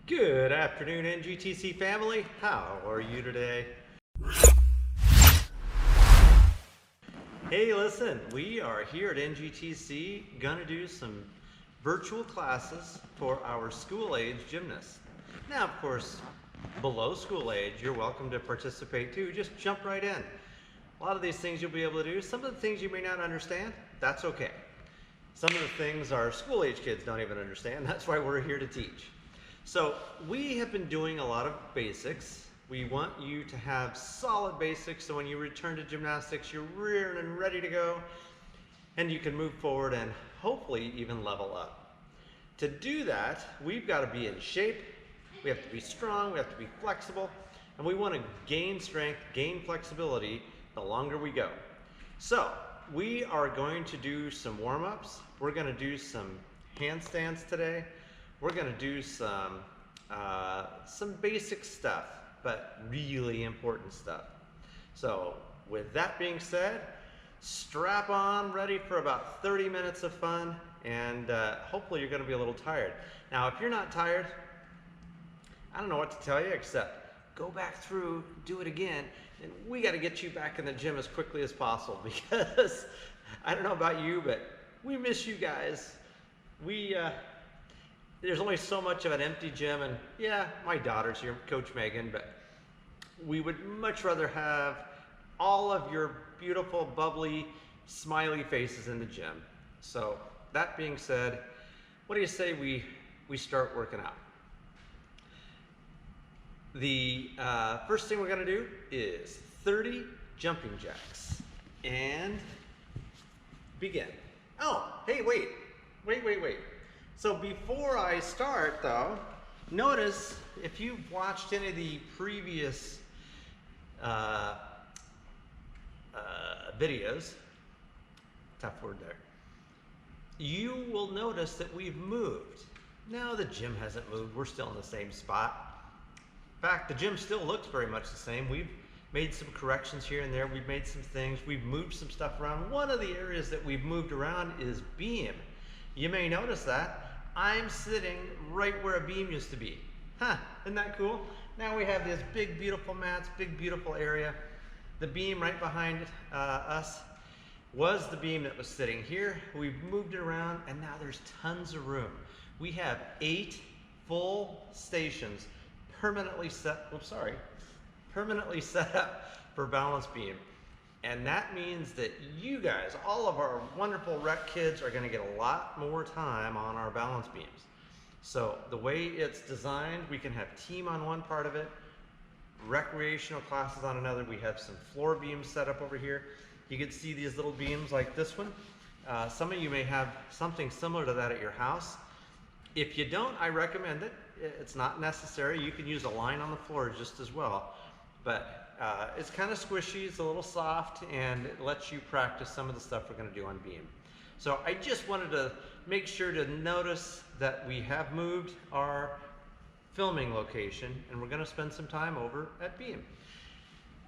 Good afternoon, NGTC family. How are you today? Hey, listen, we are here at NGTC gonna do some virtual classes for our school-age gymnasts. Now, of course, below school age, you're welcome to participate too. Just jump right in. A lot of these things you'll be able to do. Some of the things you may not understand, that's okay. Some of the things our school-age kids don't even understand. That's why we're here to teach. So we have been doing a lot of basics. We want you to have solid basics so when you return to gymnastics, you're rearing and ready to go, and you can move forward and hopefully even level up. To do that, we've got to be in shape, we have to be strong, we have to be flexible, and we want to gain strength, gain flexibility the longer we go. So we are going to do some warm-ups. We're going to do some handstands today. We're going to do some basic stuff, but really important stuff. So with that being said, strap on, ready for about 30 minutes of fun, and hopefully you're going to be a little tired. Now, if you're not tired, I don't know what to tell you except go back through, do it again, and we got to get you back in the gym as quickly as possible because I don't know about you, but we miss you guys. There's only so much of an empty gym, and yeah, my daughter's here, Coach Megan, but we would much rather have all of your beautiful, bubbly, smiley faces in the gym. So that being said, what do you say we start working out? The first thing we're going to do is 30 jumping jacks and begin. Oh, hey, wait. So before I start though, notice if you've watched any of the previous videos, tough word there, you will notice that we've moved. No, the gym hasn't moved, we're still in the same spot. In fact, the gym still looks very much the same. We've made some corrections here and there, we've made some things, we've moved some stuff around. One of the areas that we've moved around is beam. You may notice that I'm sitting right where a beam used to be. Huh, isn't that cool? Now we have this big, beautiful mats, big, beautiful area. The beam right behind us was the beam that was sitting here. We've moved it around and now there's tons of room. We have 8 full stations permanently set up for balance beam. And that means that you guys, all of our wonderful rec kids, are going to get a lot more time on our balance beams. So the way it's designed, we can have team on one part of it, recreational classes on another. We have some floor beams set up over here. You can see these little beams like this one. Some of you may have something similar to that at your house. If you don't, I recommend it. It's not necessary. You can use a line on the floor just as well. But it's kind of squishy, it's a little soft, and it lets you practice some of the stuff we're going to do on beam. So I just wanted to make sure to notice that we have moved our filming location, and we're going to spend some time over at beam.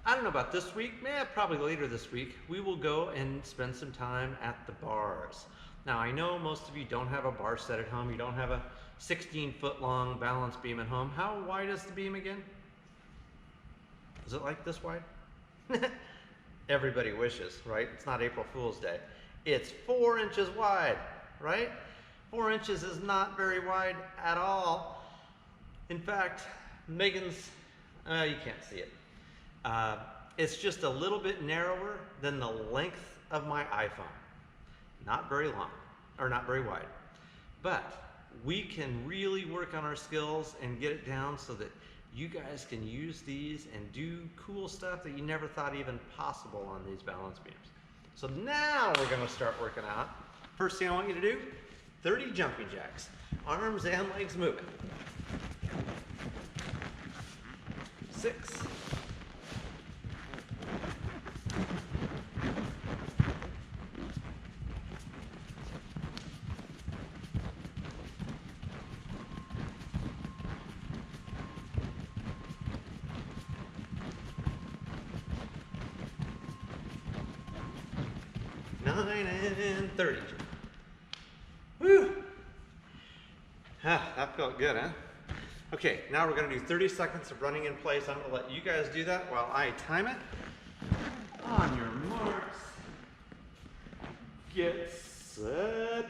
I don't know about this week, probably later this week, we will go and spend some time at the bars. Now I know most of you don't have a bar set at home, you don't have a 16-foot long balance beam at home. How wide is the beam again? Is it like this wide? Everybody wishes, right? It's not April Fool's Day. It's 4 inches wide, right? 4 inches is not very wide at all. In fact, Megan's, you can't see it. It's just a little bit narrower than the length of my iPhone. Not very long, or not very wide. But we can really work on our skills and get it down so that you guys can use these and do cool stuff that you never thought even possible on these balance beams. So now we're going to start working out. First thing I want you to do, 30 jumping jacks. Arms and legs moving. 6. 9 and 30. Whew. Ah, that felt good, huh? Okay, now we're gonna do 30 seconds of running in place. I'm gonna let you guys do that while I time it. On your marks, get set,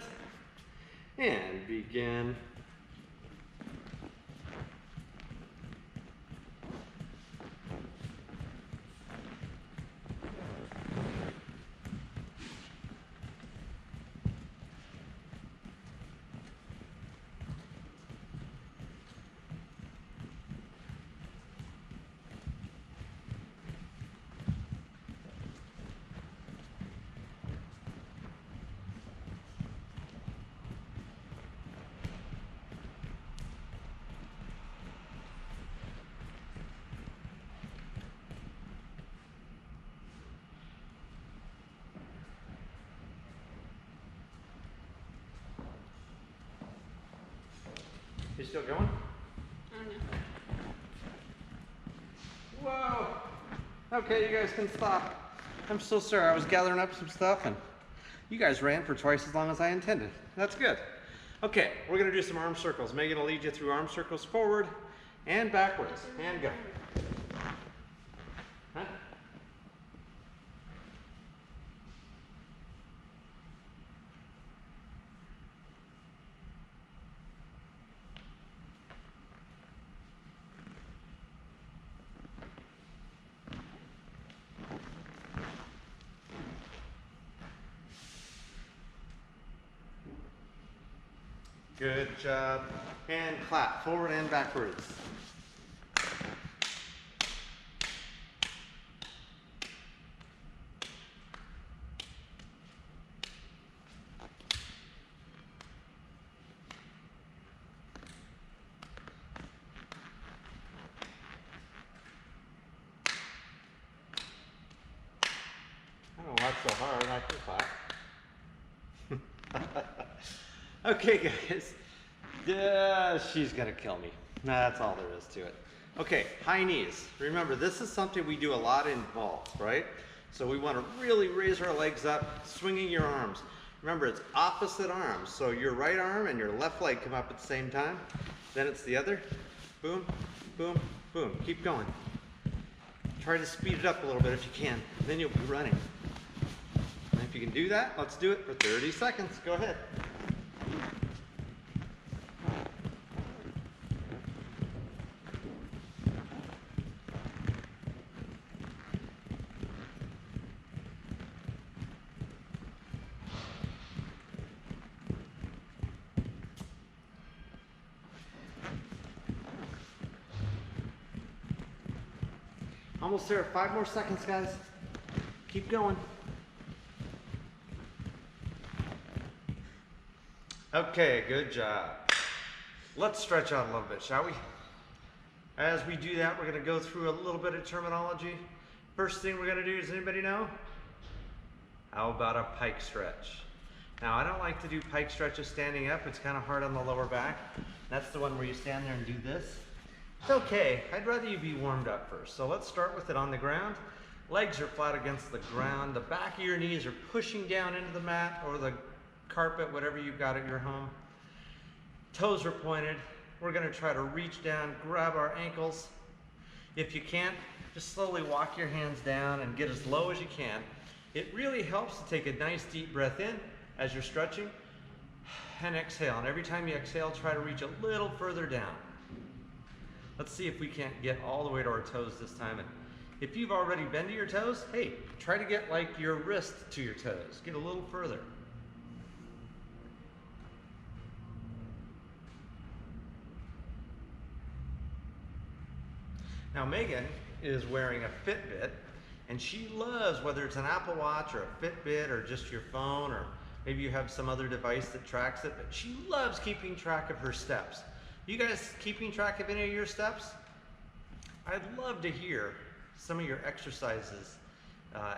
and begin. You still going? I don't know. Whoa! Okay, you guys can stop. I'm so sorry, I was gathering up some stuff and you guys ran for twice as long as I intended. That's good. Okay, we're gonna do some arm circles. Megan will lead you through arm circles forward and backwards. And go. Huh? Good job. And clap, forward and backwards. Oh, that's so hard, I can clap. Okay, guys. She's gonna kill me. That's all there is to it. Okay, high knees. Remember, this is something we do a lot in vault, right? So we want to really raise our legs up, swinging your arms. Remember, it's opposite arms. So your right arm and your left leg come up at the same time. Then it's the other. Boom, boom, boom. Keep going. Try to speed it up a little bit if you can. Then you'll be running. And if you can do that, let's do it for 30 seconds. Go ahead. Almost there. 5 more seconds, guys. Keep going. Okay, good job. Let's stretch out a little bit, shall we? As we do that, we're going to go through a little bit of terminology. First thing we're going to do, does anybody know? How about a pike stretch? Now, I don't like to do pike stretches standing up. It's kind of hard on the lower back. That's the one where you stand there and do this. It's okay. I'd rather you be warmed up first. So let's start with it on the ground. Legs are flat against the ground. The back of your knees are pushing down into the mat or the carpet, whatever you've got at your home. Toes are pointed. We're going to try to reach down, grab our ankles. If you can't, just slowly walk your hands down and get as low as you can. It really helps to take a nice deep breath in as you're stretching and exhale. And every time you exhale, try to reach a little further down. Let's see if we can't get all the way to our toes this time. And if you've already been to your toes, hey, try to get like your wrist to your toes. Get a little further. Now Megan is wearing a Fitbit, and she loves, whether it's an Apple Watch or a Fitbit or just your phone, or maybe you have some other device that tracks it, but she loves keeping track of her steps. You guys keeping track of any of your steps? I'd love to hear some of your exercises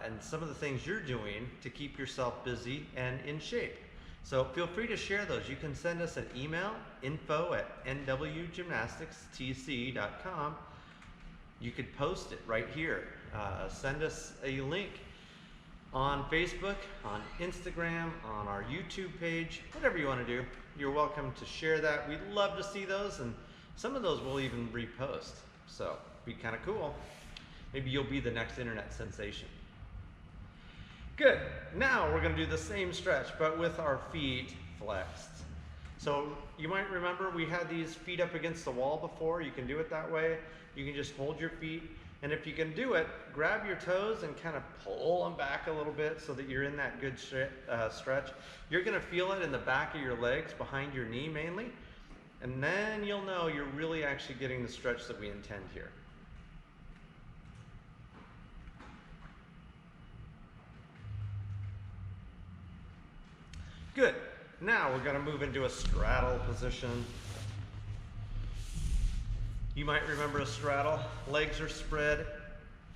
and some of the things you're doing to keep yourself busy and in shape. So feel free to share those. You can send us an email, info@nwgymnasticstc.com. You could post it right here. Send us a link on Facebook, on Instagram, on our YouTube page, whatever you want to do. You're welcome to share that. We'd love to see those, and Some of those we'll even repost, so be kind of cool. Maybe you'll be the next internet sensation. Good. Now we're going to do the same stretch, but with our feet flexed. So you might remember we had these feet up against the wall before. You can do it that way. You can just hold your feet, and if you can do it, grab your toes and kind of pull them back a little bit so that you're in that good stretch. You're going to feel it in the back of your legs, behind your knee mainly, and then you'll know you're really actually getting the stretch that we intend here. Good. Now we're going to move into a straddle position. You might remember a straddle. Legs are spread.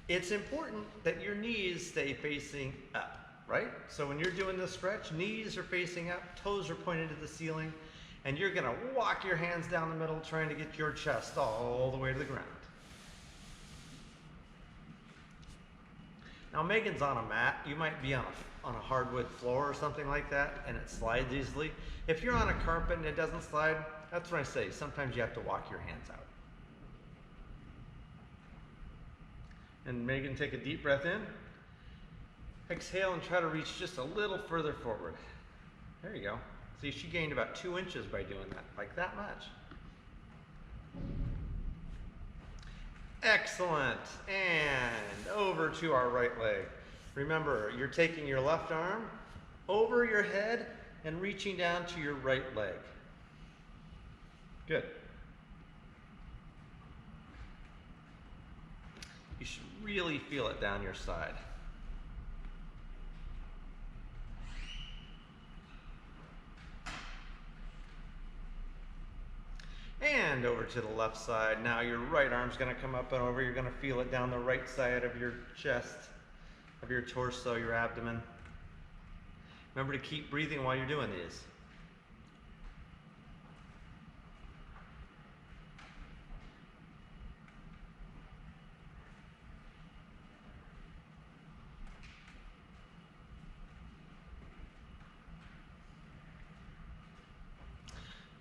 It's important that your knees stay facing up, right? So when you're doing this stretch, knees are facing up, toes are pointed to the ceiling, and you're going to walk your hands down the middle trying to get your chest all the way to the ground. Now Megan's on a mat. You might be on a hardwood floor or something like that, and it slides easily. If you're on a carpet and it doesn't slide, that's what I say. Sometimes you have to walk your hands out. And Megan, take a deep breath in. Exhale and try to reach just a little further forward. There you go. See, she gained about 2 inches by doing that, like that much. Excellent. And over to our right leg. Remember, you're taking your left arm over your head and reaching down to your right leg. Good. You should really feel it down your side. And over to the left side. Now your right arm's going to come up and over. You're going to feel it down the right side of your chest, of your torso, your abdomen. Remember to keep breathing while you're doing these.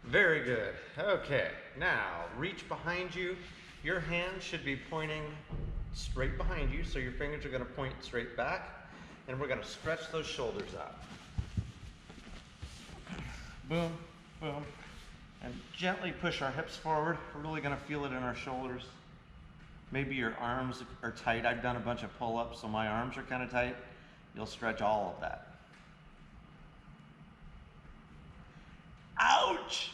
Very good. Okay, now reach behind you. Your hand should be pointing straight behind you, so your fingers are going to point straight back, and we're going to stretch those shoulders out. Boom, boom, and gently push our hips forward. We're really going to feel it in our shoulders. Maybe your arms are tight. I've done a bunch of pull-ups, so my arms are kind of tight. You'll stretch all of that. Ouch!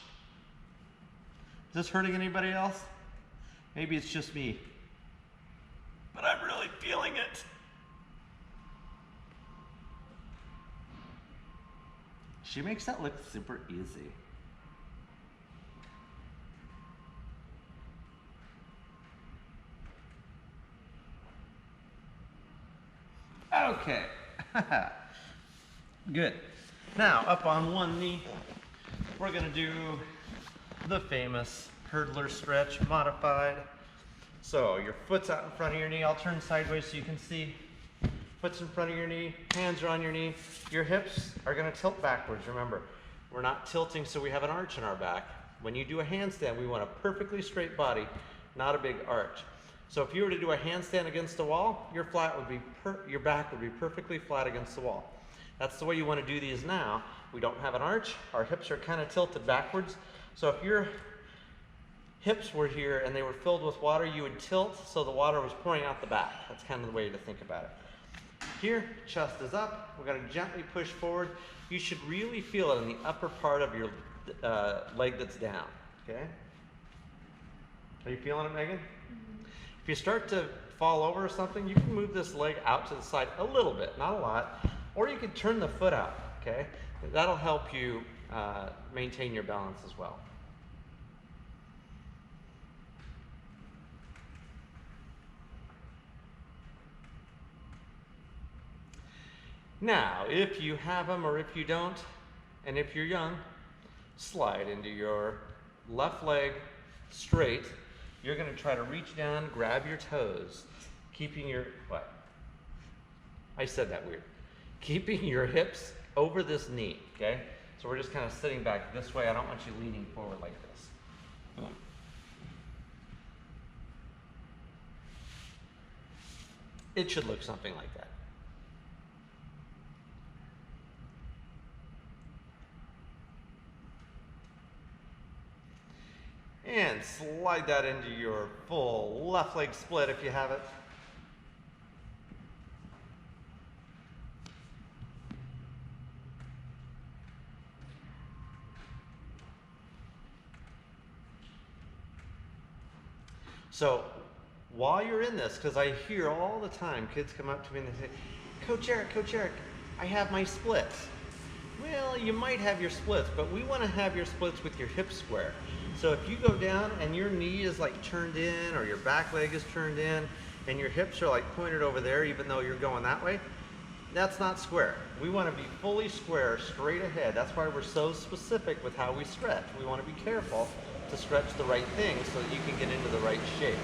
Is this hurting anybody else? Maybe it's just me, but I'm really feeling it. She makes that look super easy. Okay. Good. Now, up on one knee, we're going to do the famous hurdler stretch modified. So your foot's out in front of your knee. I'll turn sideways so you can see. Foot's in front of your knee, hands are on your knee. Your hips are going to tilt backwards. Remember, we're not tilting so we have an arch in our back. When you do a handstand, we want a perfectly straight body, not a big arch. So if you were to do a handstand against the wall, your back would be perfectly flat against the wall. That's the way you want to do these now. We don't have an arch. Our hips are kind of tilted backwards. So if your hips were here and they were filled with water, you would tilt so the water was pouring out the back. That's kind of the way to think about it. Here, chest is up. We're going to gently push forward. You should really feel it in the upper part of your leg that's down. Okay? Are you feeling it, Megan? Mm-hmm. If you start to fall over or something, you can move this leg out to the side a little bit, not a lot, or you can turn the foot out. Okay? That'll help you maintain your balance as well. Now, if you have them or if you don't, and if you're young, slide into your left leg straight. You're going to try to reach down, grab your toes, keeping your, what? I said that weird. Keeping your hips over this knee, okay? So we're just kind of sitting back this way. I don't want you leaning forward like this. Boom. it should look something like that. And slide that into your full left leg split if you have it. So while you're in this, because I hear all the time kids come up to me and they say, Coach Eric, I have my splits. Well, you might have your splits, but we want to have your splits with your hips square. So if you go down and your knee is like turned in or your back leg is turned in and your hips are like pointed over there even though you're going that way, that's not square. We want to be fully square, straight ahead. That's why we're so specific with how we stretch. We want to be careful to stretch the right thing so that you can get into the right shapes.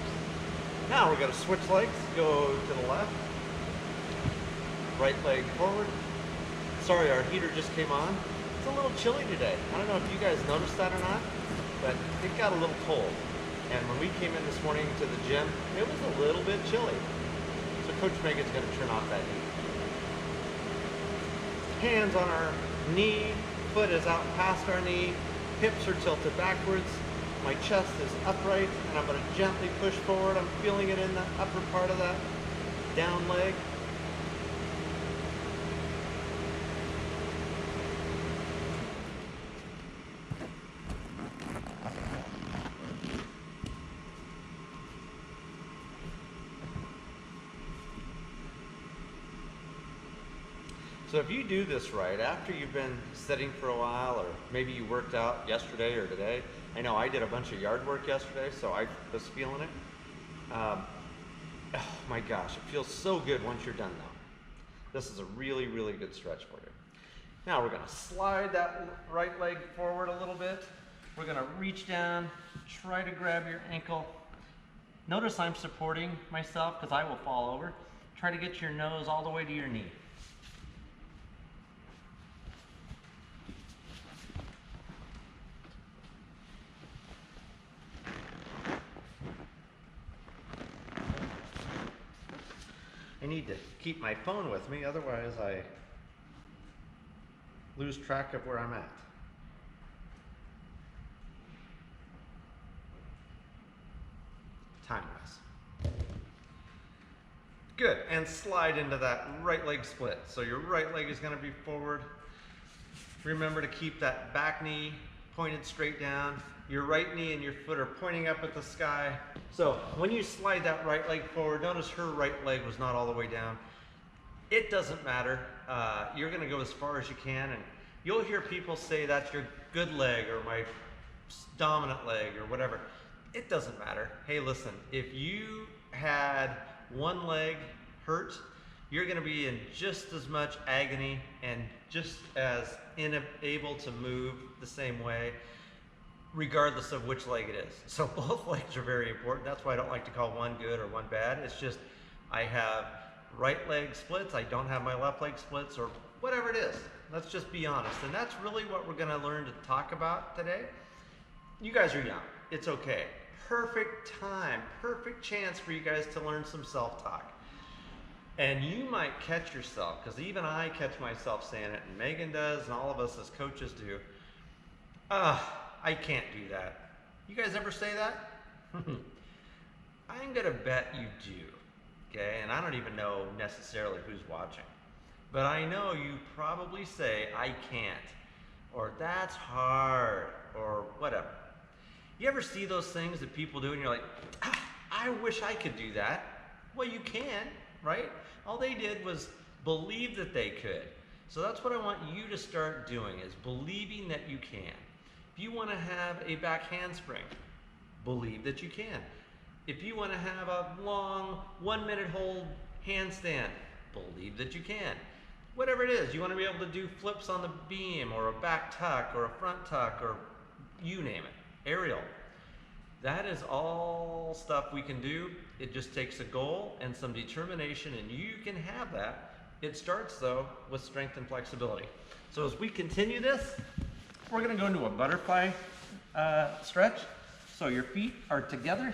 Now we're going to switch legs, go to the left, right leg forward. Sorry, our heater just came on. It's a little chilly today. I don't know if you guys noticed that or not, but it got a little cold. And when we came in this morning to the gym, it was a little bit chilly. So Coach Megan's going to turn off that heat. Hands on our knee, foot is out past our knee, hips are tilted backwards, my chest is upright, and I'm going to gently push forward. I'm feeling it in the upper part of that down leg. So if you do this right, after you've been sitting for a while, or maybe you worked out yesterday or today, I know I did a bunch of yard work yesterday, so I was feeling it. Oh my gosh, it feels so good once you're done though. This is a really, really good stretch for you. Now we're gonna slide that right leg forward a little bit. We're gonna reach down, try to grab your ankle. Notice I'm supporting myself because I will fall over. Try to get your nose all the way to your knee. I need to keep my phone with me, otherwise I lose track of where I'm at. Time-wise. Good, and slide into that right leg split. So your right leg is going to be forward. Remember to keep that back knee pointed straight down. Your right knee and your foot are pointing up at the sky. So when you slide that right leg forward, notice her right leg was not all the way down. It doesn't matter. You're going to go as far as you can, and you'll hear people say that's your good leg or my dominant leg or whatever. It doesn't matter. Hey, listen, if you had one leg hurt, you're going to be in just as much agony and just as unable to move the same way, regardless of which leg it is. So both legs are very important. That's why I don't like to call one good or one bad. It's just I have right leg splits, I don't have my left leg splits, or whatever it is. Let's just be honest. And that's really what we're going to learn to talk about today. You guys are young. It's okay. Perfect time, perfect chance for you guys to learn some self-talk. And you might catch yourself, because even I catch myself saying it, and Megan does, and all of us as coaches do. I can't do that. You guys ever say that? I'm gonna bet you do, okay? And I don't even know necessarily who's watching. But I know you probably say, I can't, or that's hard, or whatever. You ever see those things that people do and you're like, I wish I could do that? Well, you can, right? All they did was believe that they could. So that's what I want you to start doing, is believing that you can. If you want to have a back handspring, believe that you can. If you want to have a long 1-minute hold handstand, believe that you can. Whatever it is, you want to be able to do flips on the beam, or a back tuck, or a front tuck, or you name it, aerial. That is all stuff we can do. It just takes a goal and some determination, and you can have that. It starts though with strength and flexibility. So as we continue this, we're going to go into a butterfly stretch. So your feet are together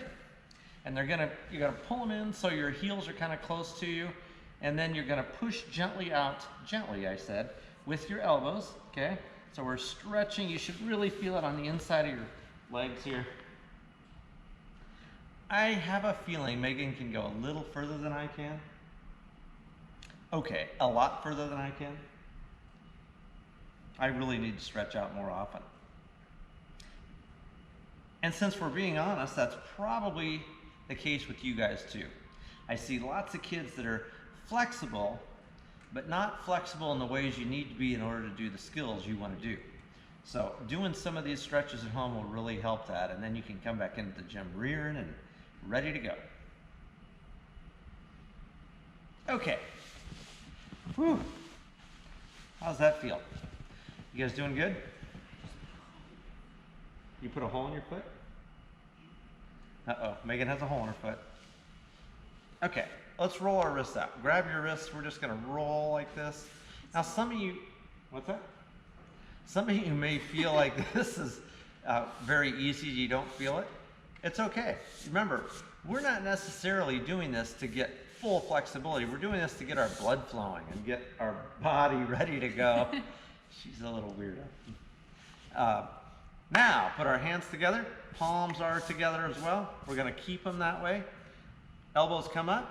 And you're gonna pull them in so your heels are kind of close to you, and then you're gonna push gently out, gently I said, with your elbows, okay? So we're stretching, you should really feel it on the inside of your legs here. I have a feeling Megan can go a little further than I can. Okay, a lot further than I can. I really need to stretch out more often. And since we're being honest, that's probably the case with you guys too. I see lots of kids that are flexible, but not flexible in the ways you need to be in order to do the skills you want to do. So doing some of these stretches at home will really help that, and then you can come back into the gym rearing and ready to go. Okay. Whew. How's that feel? You guys doing good? You put a hole in your foot? Uh-oh, Megan has a hole in her foot. Okay, let's roll our wrists out. Grab your wrists, we're just gonna roll like this. Now some of you, what's that? Some of you may feel like this is very easy, you don't feel it. It's okay. Remember, we're not necessarily doing this to get full flexibility. We're doing this to get our blood flowing and get our body ready to go. She's a little weirdo. Now, put our hands together. Palms are together as well. We're gonna keep them that way. Elbows come up.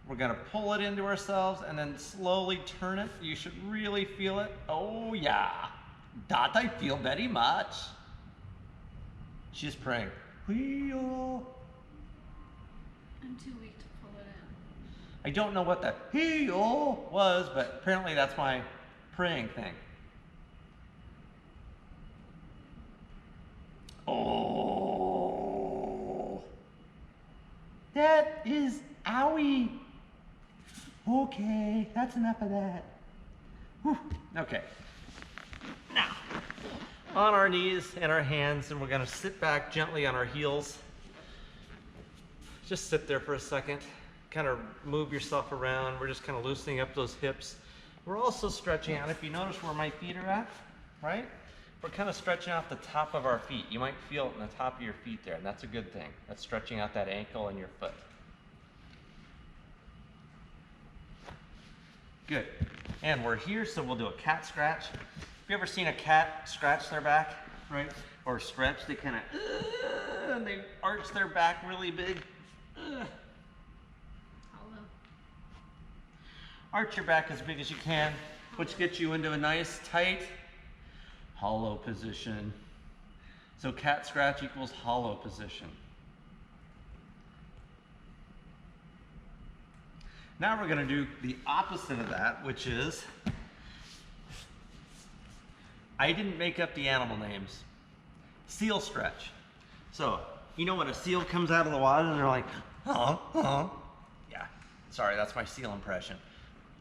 We're gonna pull it into ourselves and then slowly turn it. You should really feel it. Oh yeah, that I feel very much. She's praying. Hee-oh. I'm too weak to pull it in. I don't know what that hee-oh was, but apparently that's my praying thing. Oh, that is owie. Okay, that's enough of that. Whew. Okay. Now, on our knees and our hands, and we're gonna sit back gently on our heels. Just sit there for a second. Kind of move yourself around. We're just kind of loosening up those hips. We're also stretching out. If you notice where my feet are at, right? We're kind of stretching out the top of our feet. You might feel it in the top of your feet there, and that's a good thing. That's stretching out that ankle and your foot. Good. And we're here, so we'll do a cat scratch. Have you ever seen a cat scratch their back, right? Or stretch? They kind of, and they arch their back really big. Hollow. Arch your back as big as you can, which gets you into a nice, tight, hollow position. So cat scratch equals hollow position. Now we're going to do the opposite of that, which is, I didn't make up the animal names. Seal stretch. So, you know when a seal comes out of the water and they're like, huh, huh. Yeah, sorry, that's my seal impression.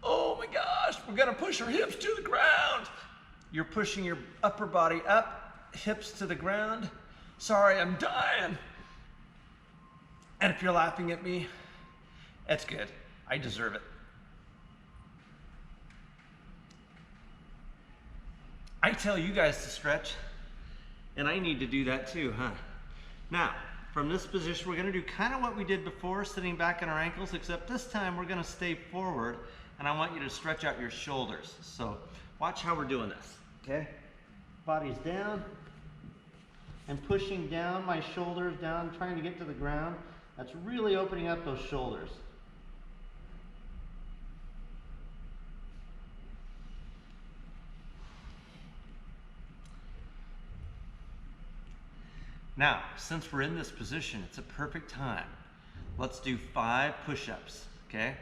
Oh my gosh, we're gonna push our hips to the ground. You're pushing your upper body up, hips to the ground. Sorry, I'm dying. And if you're laughing at me, that's good. I deserve it. I tell you guys to stretch, and I need to do that too, huh? Now, from this position, we're gonna do kind of what we did before, sitting back on our ankles, except this time we're gonna stay forward, and I want you to stretch out your shoulders. So watch how we're doing this, okay? Body's down. I'm pushing down my shoulders down, trying to get to the ground. That's really opening up those shoulders. Now, since we're in this position, it's a perfect time. Let's do 5 push-ups, okay?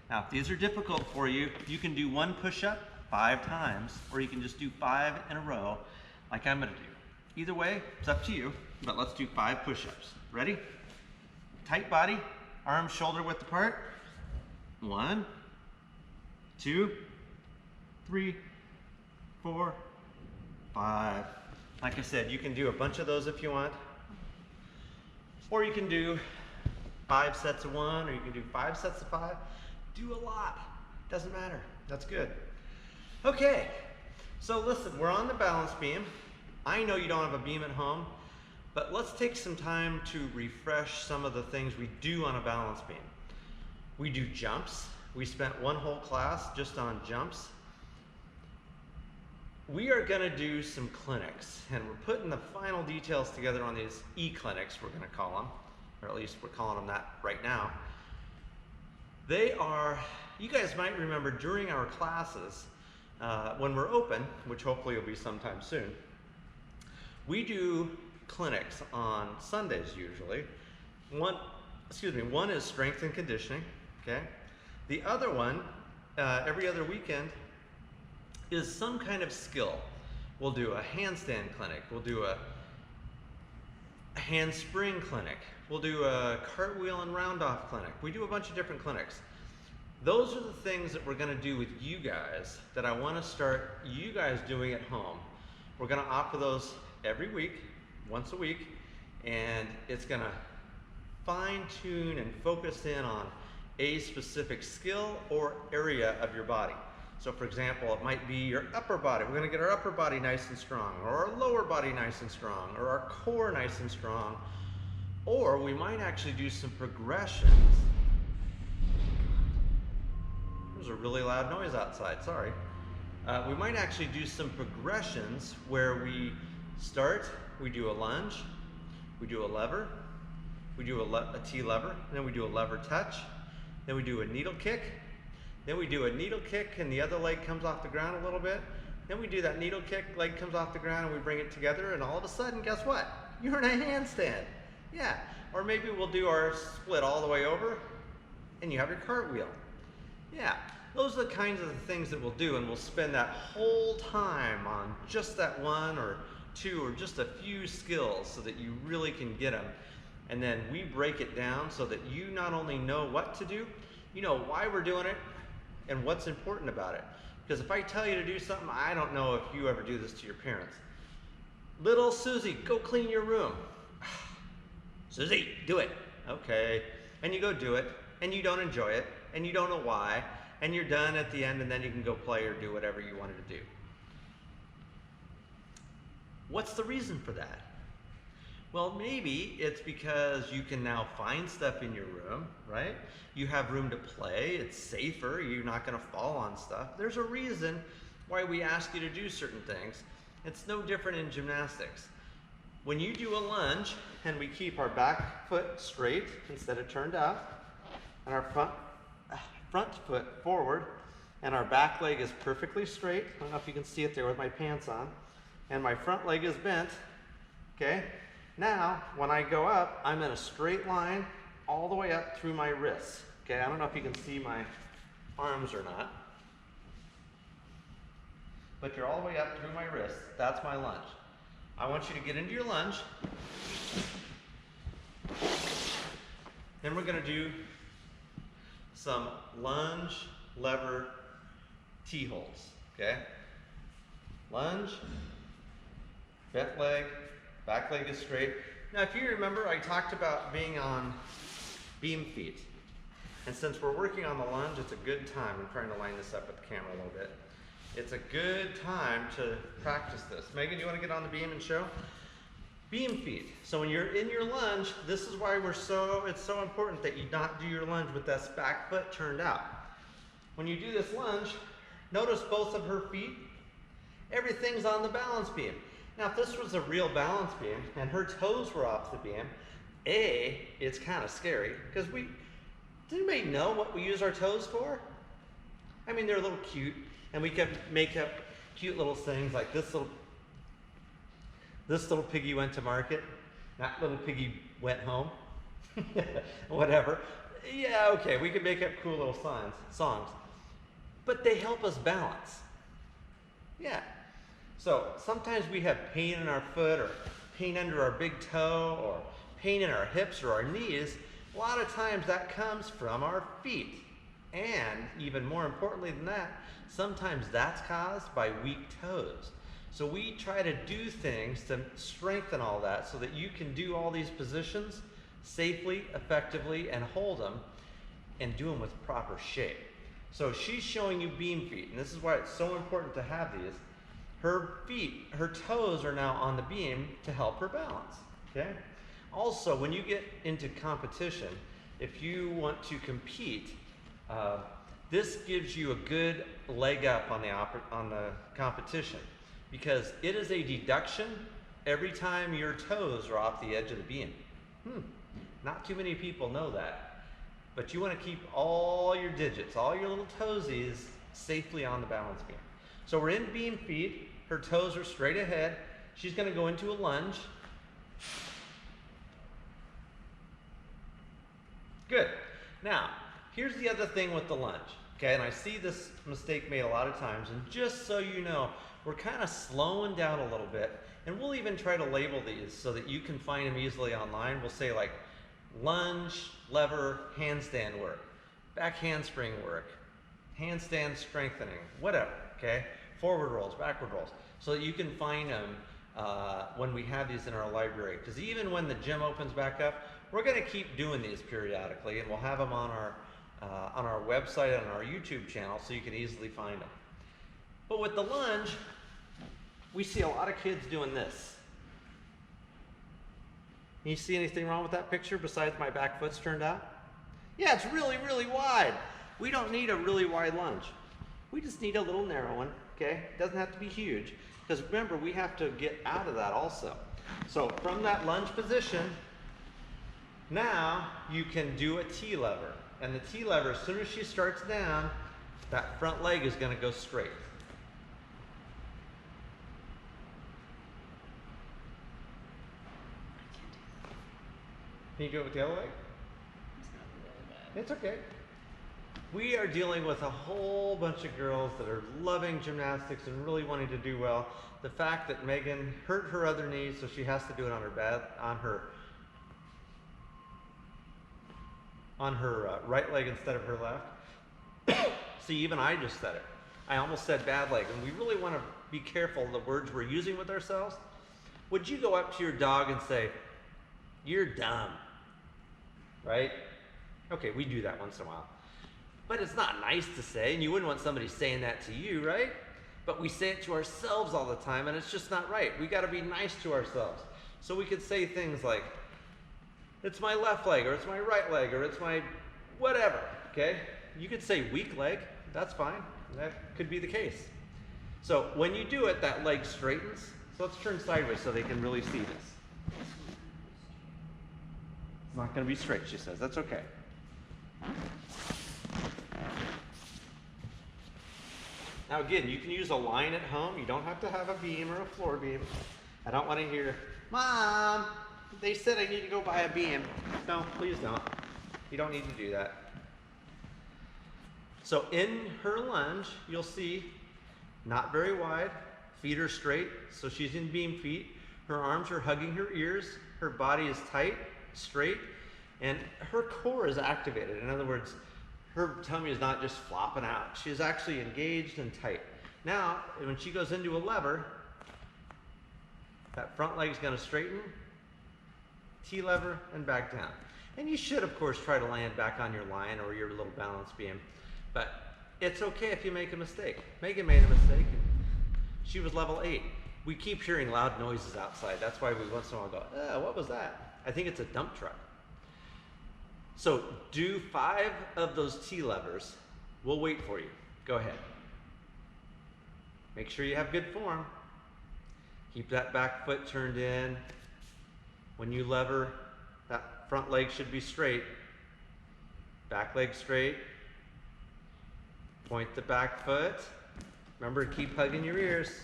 Now, if these are difficult for you, you can do 1 push-up 5 times, or you can just do 5 in a row, like I'm gonna do. Either way, it's up to you, but let's do 5 push-ups. Ready? Tight body, arms shoulder width apart. 1, 2, 3, 4, 5. Like I said, you can do a bunch of those if you want. Or you can do 5 sets of 1, or you can do 5 sets of 5. Do a lot. Doesn't matter. That's good. Okay. So listen, we're on the balance beam. I know you don't have a beam at home, But let's take some time to refresh some of the things we do on a balance beam. We do jumps. We spent one whole class just on jumps. We are going to do some clinics, and we're putting the final details together on these e-clinics, we're going to call them, or at least we're calling them that right now. They are, you guys might remember during our classes, when we're open, which hopefully will be sometime soon, we do clinics on Sundays usually. One is strength and conditioning, okay? The other one, every other weekend, is some kind of skill. We'll do a handstand clinic, we'll do a handspring clinic, we'll do a cartwheel and round off clinic. We do a bunch of different clinics. Those are the things that we're gonna do with you guys that I wanna start you guys doing at home. We're gonna offer those every week, once a week, and it's gonna fine tune and focus in on a specific skill or area of your body. So for example, it might be your upper body. We're gonna get our upper body nice and strong, or our lower body nice and strong, or our core nice and strong, or we might actually do some progressions. There's a really loud noise outside, sorry. We might actually do some progressions where we start, we do a lunge, we do a lever, we do a T lever, and then we do a lever touch, then we do a needle kick, then we do a needle kick and the other leg comes off the ground a little bit, then we do that needle kick, leg comes off the ground and we bring it together, and all of a sudden, guess what? You're in a handstand. Yeah, or maybe we'll do our split all the way over and you have your cartwheel. Yeah, those are the kinds of things that we'll do, and we'll spend that whole time on just that one or two or just a few skills so that you really can get them. And then we break it down so that you not only know what to do, you know why we're doing it and what's important about it. Because if I tell you to do something, I don't know if you ever do this to your parents. Little Susie, go clean your room. Susie, do it. Okay. And you go do it, and you don't enjoy it, and you don't know why, and you're done at the end, and then you can go play or do whatever you wanted to do. What's the reason for that? Well, maybe it's because you can now find stuff in your room, right? You have room to play, it's safer, you're not gonna fall on stuff. There's a reason why we ask you to do certain things. It's no different in gymnastics. When you do a lunge and we keep our back foot straight instead of turned out, and our front foot forward, and our back leg is perfectly straight. I don't know if you can see it there with my pants on. And my front leg is bent, okay? Now, when I go up, I'm in a straight line all the way up through my wrists. Okay, I don't know if you can see my arms or not, but you're all the way up through my wrists. That's my lunge. I want you to get into your lunge. Then we're gonna do some lunge, lever, T-holds, okay? Lunge, bent leg, back leg is straight. Now, if you remember, I talked about being on beam feet. And since we're working on the lunge, it's a good time. I'm trying to line this up with the camera a little bit. It's a good time to practice this. Megan, do you want to get on the beam and show? Beam feet. So when you're in your lunge, this is why it's so important that you not do your lunge with this back foot turned out. When you do this lunge, notice both of her feet, everything's on the balance beam. Now, if this was a real balance beam and her toes were off the beam, it's kind of scary because does anybody know what we use our toes for? I mean, they're a little cute, and we can make up cute little things like this little piggy went to market, that little piggy went home, whatever. Yeah, okay, we can make up cool little songs, but they help us balance. Yeah. So sometimes we have pain in our foot or pain under our big toe or pain in our hips or our knees. A lot of times that comes from our feet. And even more importantly than that, sometimes that's caused by weak toes. So we try to do things to strengthen all that so that you can do all these positions safely, effectively, and hold them and do them with proper shape. So she's showing you beam feet, and this is why it's so important to have these. Her feet, her toes are now on the beam to help her balance. Okay? Also, when you get into competition, if you want to compete, this gives you a good leg up on the competition because it is a deduction every time your toes are off the edge of the beam. Not too many people know that, but you want to keep all your digits, all your little toesies safely on the balance beam. So we're in beam feet, her toes are straight ahead. She's going to go into a lunge. Good. Now, here's the other thing with the lunge, okay? And I see this mistake made a lot of times, and just so you know, we're kind of slowing down a little bit, and we'll even try to label these so that you can find them easily online. We'll say like lunge, lever, handstand work, back handspring work, handstand strengthening, whatever, okay? Forward rolls, backward rolls, so that you can find them when we have these in our library. Because even when the gym opens back up, we're going to keep doing these periodically, and we'll have them on our website and on our YouTube channel so you can easily find them. But with the lunge, we see a lot of kids doing this. Can you see anything wrong with that picture besides my back foot's turned out? Yeah, it's really, really wide. We don't need a really wide lunge. We just need a little narrow one, okay? It doesn't have to be huge, because remember, we have to get out of that also. So from that lunge position, now you can do a T-lever. And the T-lever, as soon as she starts down, that front leg is going to go straight. Can you do it with the other leg? It's okay. We are dealing with a whole bunch of girls that are loving gymnastics and really wanting to do well. The fact that Megan hurt her other knee, so she has to do it on her right leg instead of her left. See, even I just said it. I almost said bad leg, and we really want to be careful of the words we're using with ourselves. Would you go up to your dog and say, "You're dumb"? Right? Okay, we do that once in a while. But it's not nice to say, and you wouldn't want somebody saying that to you, right? But we say it to ourselves all the time, and it's just not right. We got to be nice to ourselves. So we could say things like, "It's my left leg," or "It's my right leg," or "It's my whatever," okay? You could say weak leg, that's fine. That could be the case. So when you do it, that leg straightens. So let's turn sideways so they can really see this. It's not going to be straight, she says. That's okay. Now again, you can use a line at home. You don't have to have a beam or a floor beam. I don't want to hear, "Mom, they said I need to go buy a beam." No, please don't. You don't need to do that. So in her lunge, you'll see not very wide, feet are straight, so she's in beam feet. Her arms are hugging her ears, her body is tight, straight, and her core is activated. In other words, her tummy is not just flopping out. She's actually engaged and tight. Now, when she goes into a lever, that front leg is going to straighten, T-lever, and back down. And you should, of course, try to land back on your line or your little balance beam. But it's okay if you make a mistake. Megan made a mistake. She was level 8. We keep hearing loud noises outside. That's why we once in a while go, "Oh, what was that?" I think it's a dump truck. So do 5 of those T-levers. We'll wait for you. Go ahead. Make sure you have good form. Keep that back foot turned in. When you lever, that front leg should be straight. Back leg straight. Point the back foot. Remember to keep hugging your ears.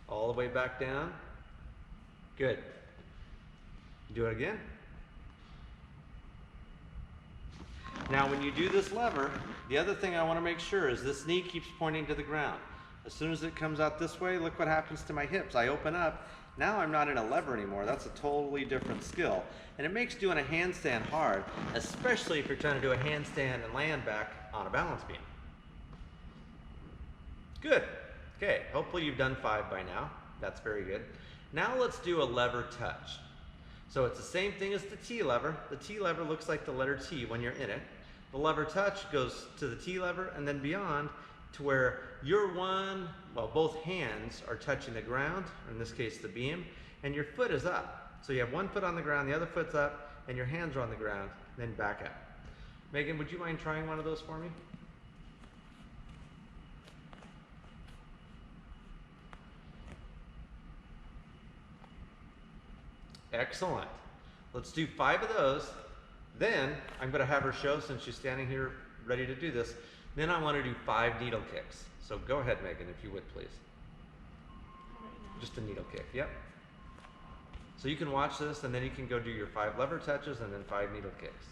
All the way back down. Good. Do it again. Now when you do this lever, the other thing I want to make sure is this knee keeps pointing to the ground. As soon as it comes out this way, look what happens to my hips. I open up. Now I'm not in a lever anymore. That's a totally different skill. And it makes doing a handstand hard, especially if you're trying to do a handstand and land back on a balance beam. Good. Okay, hopefully you've done 5 by now. That's very good. Now let's do a lever touch. So it's the same thing as the T-lever. The T-lever looks like the letter T when you're in it. The lever touch goes to the T-lever and then beyond to where both hands are touching the ground, in this case the beam, and your foot is up. So you have one foot on the ground, the other foot's up, and your hands are on the ground, then back up. Megan, would you mind trying one of those for me? Excellent. Let's do 5 of those. Then I'm going to have her show, since she's standing here ready to do this. Then I want to do 5 needle kicks. So go ahead, Megan, if you would, please. Just a needle kick, yep. So you can watch this, and then you can go do your 5 lever touches and then 5 needle kicks.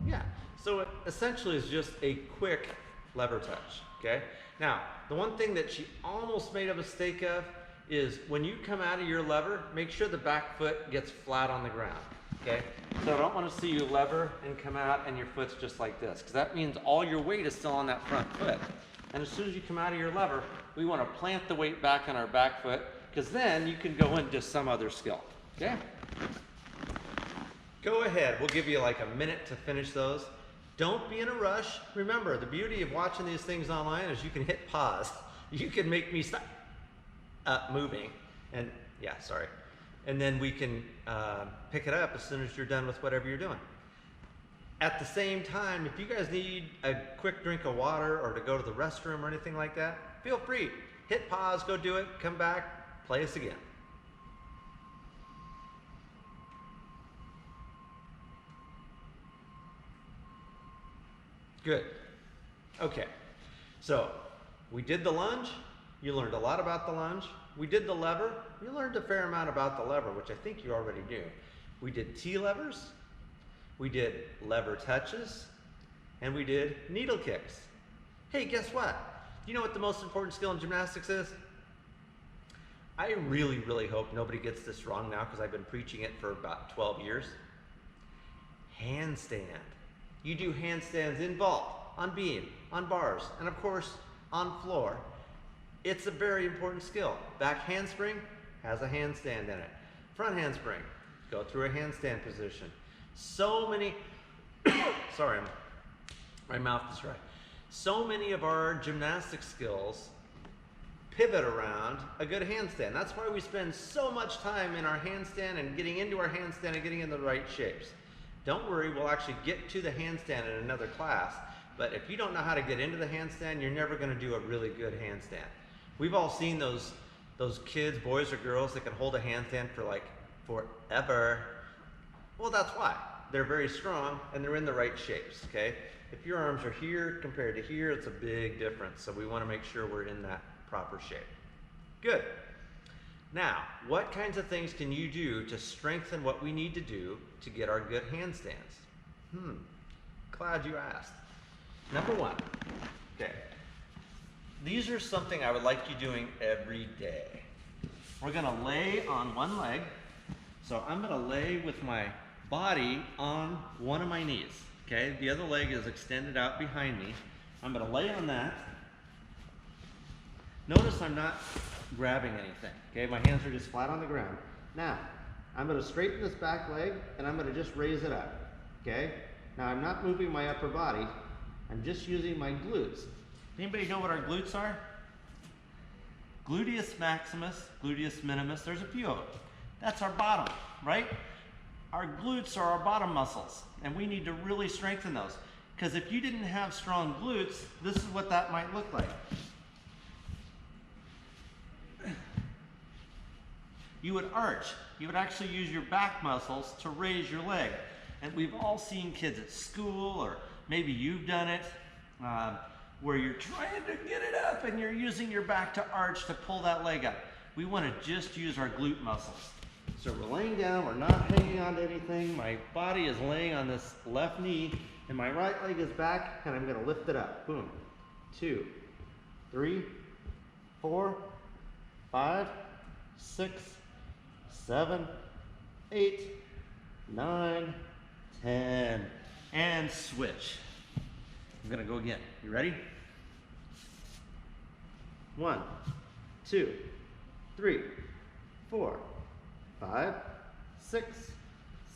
Yeah, so it essentially is just a quick lever touch, okay? Now, the one thing that she almost made a mistake of is when you come out of your lever, make sure the back foot gets flat on the ground, okay? So I don't want to see you lever and come out and your foot's just like this, because that means all your weight is still on that front foot. And as soon as you come out of your lever, we want to plant the weight back on our back foot, because then you can go into some other skill, okay? Go ahead, we'll give you like a minute to finish those. Don't be in a rush. Remember, the beauty of watching these things online is you can hit pause. You can make me stop moving, and yeah, sorry. And then we can pick it up as soon as you're done with whatever you're doing. At the same time, if you guys need a quick drink of water or to go to the restroom or anything like that, feel free. Hit pause, go do it, come back, play us again. Good. Okay, so we did the lunge. You learned a lot about the lunge. We did the lever. You learned a fair amount about the lever, which I think you already do. We did T-levers. We did lever touches. And we did needle kicks. Hey, guess what? You know what the most important skill in gymnastics is? I really, really hope nobody gets this wrong now, because I've been preaching it for about 12 years. Handstand. You do handstands in vault, on beam, on bars, and of course, on floor. It's a very important skill. Back handspring has a handstand in it. Front handspring, go through a handstand position. So many, sorry, my mouth is dry. So many of our gymnastic skills pivot around a good handstand. That's why we spend so much time in our handstand and getting into our handstand and getting in the right shapes. Don't worry, we'll actually get to the handstand in another class, but if you don't know how to get into the handstand, you're never gonna do a really good handstand. We've all seen those kids, boys or girls, that can hold a handstand for like forever. Well, that's why. They're very strong and they're in the right shapes, okay? If your arms are here compared to here, it's a big difference. So we wanna make sure we're in that proper shape. Good. Now, what kinds of things can you do to strengthen what we need to do to get our good handstands? Glad you asked. Number 1, okay. These are something I would like you doing every day. We're gonna lay on one leg. So I'm gonna lay with my body on one of my knees, okay? The other leg is extended out behind me. I'm gonna lay on that. Notice I'm not grabbing anything, okay? My hands are just flat on the ground. Now, I'm gonna straighten this back leg and I'm gonna just raise it up, okay? Now I'm not moving my upper body, I'm just using my glutes. Anybody know what our glutes are? Gluteus maximus, gluteus minimus, there's a few of them. That's our bottom, right? Our glutes are our bottom muscles, and we need to really strengthen those. Because if you didn't have strong glutes, this is what that might look like. You would arch. You would actually use your back muscles to raise your leg. And we've all seen kids at school, or maybe you've done it, where you're trying to get it up and you're using your back to arch to pull that leg up. We want to just use our glute muscles. So we're laying down, we're not hanging on to anything. My body is laying on this left knee and my right leg is back, and I'm going to lift it up. Boom. 2, 3, 4, 5, 6, 7, 8, 9, 10, and switch. I'm gonna go again. You ready? 1, 2, 3, 4, 5, 6,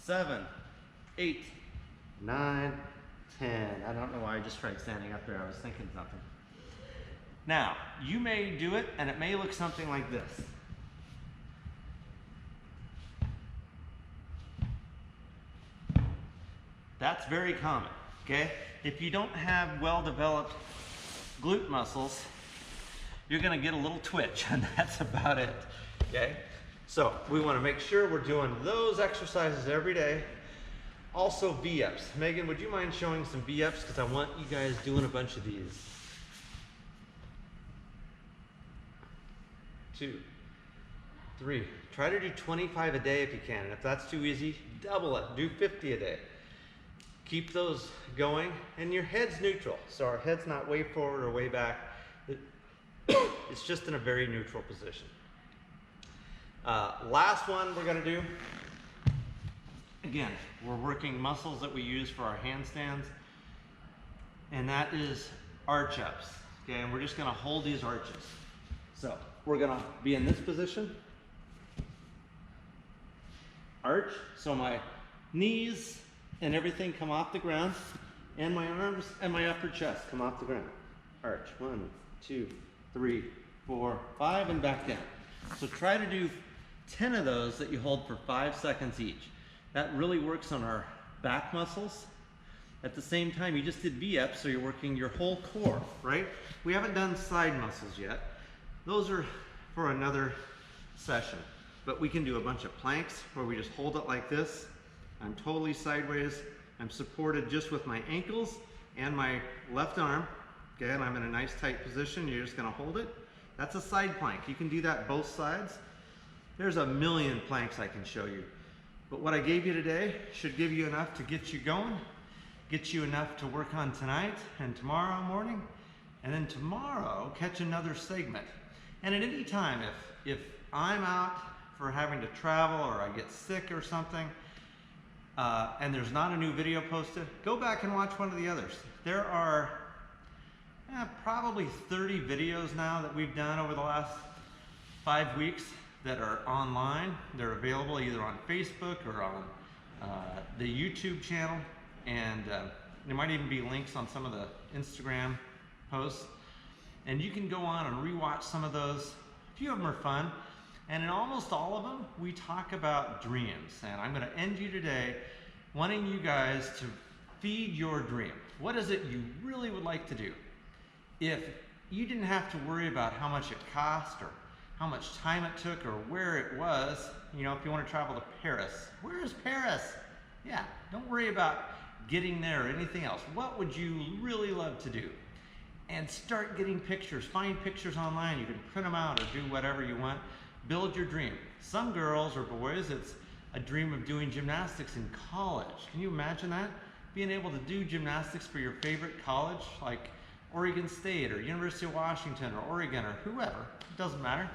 7, 8, 9, 10. I don't know why I just tried standing up there. I was thinking something. Now, you may do it and it may look something like this. That's very common, okay? If you don't have well-developed glute muscles, you're gonna get a little twitch, and that's about it, okay? So we wanna make sure we're doing those exercises every day. Also V-ups. Megan, would you mind showing some V-ups? Because I want you guys doing a bunch of these. 2, 3. Try to do 25 a day if you can. And if that's too easy, double it. Do 50 a day. Keep those going. And your head's neutral. So our head's not way forward or way back. It's just in a very neutral position. Last one we're going to do. Again, we're working muscles that we use for our handstands. And that is arch ups. Okay, and we're just going to hold these arches. So we're going to be in this position. Arch. So my knees and everything come off the ground. And my arms and my upper chest come off the ground. Arch. 1, 2, 3, 4, 5, and back down. So try to do 10 of those that you hold for 5 seconds each. That really works on our back muscles. At the same time, you just did V-ups, so you're working your whole core, right? We haven't done side muscles yet. Those are for another session. But we can do a bunch of planks where we just hold it like this. I'm totally sideways. I'm supported just with my ankles and my left arm. Okay, and I'm in a nice tight position. You're just gonna hold it. That's a side plank. You can do that both sides. There's a million planks I can show you. But what I gave you today should give you enough to get you going, get you enough to work on tonight and tomorrow morning, and then tomorrow catch another segment. And at any time, if I'm out for having to travel or I get sick or something, and there's not a new video posted, go back and watch one of the others. There are probably 30 videos now that we've done over the last 5 weeks that are online. They're available either on Facebook or on the YouTube channel, and there might even be links on some of the Instagram posts. And you can go on and rewatch some of those. A few of them are fun, and in almost all of them, we talk about dreams. And I'm gonna end you today wanting you guys to feed your dream. What is it you really would like to do? If you didn't have to worry about how much it cost or how much time it took or where it was, you know, if you want to travel to Paris, where is Paris? Yeah, don't worry about getting there or anything else. What would you really love to do? And start getting pictures. Find pictures online. You can print them out or do whatever you want. Build your dream. Some girls or boys, it's a dream of doing gymnastics in college. Can you imagine that? Being able to do gymnastics for your favorite college, like Oregon State or University of Washington or Oregon or whoever, it doesn't matter.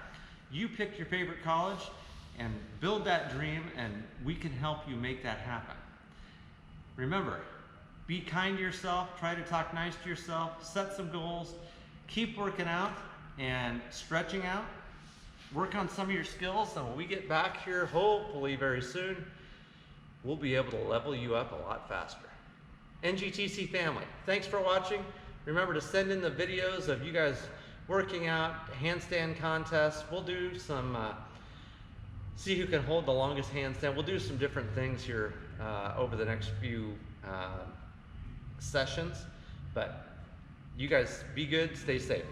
You pick your favorite college and build that dream, and we can help you make that happen. Remember, be kind to yourself, try to talk nice to yourself, set some goals, keep working out and stretching out, work on some of your skills, and when we get back here, hopefully very soon, we'll be able to level you up a lot faster. NGTC family, thanks for watching. Remember to send in the videos of you guys working out, handstand contests. We'll do some, see who can hold the longest handstand. We'll do some different things here over the next few sessions. But you guys be good, stay safe.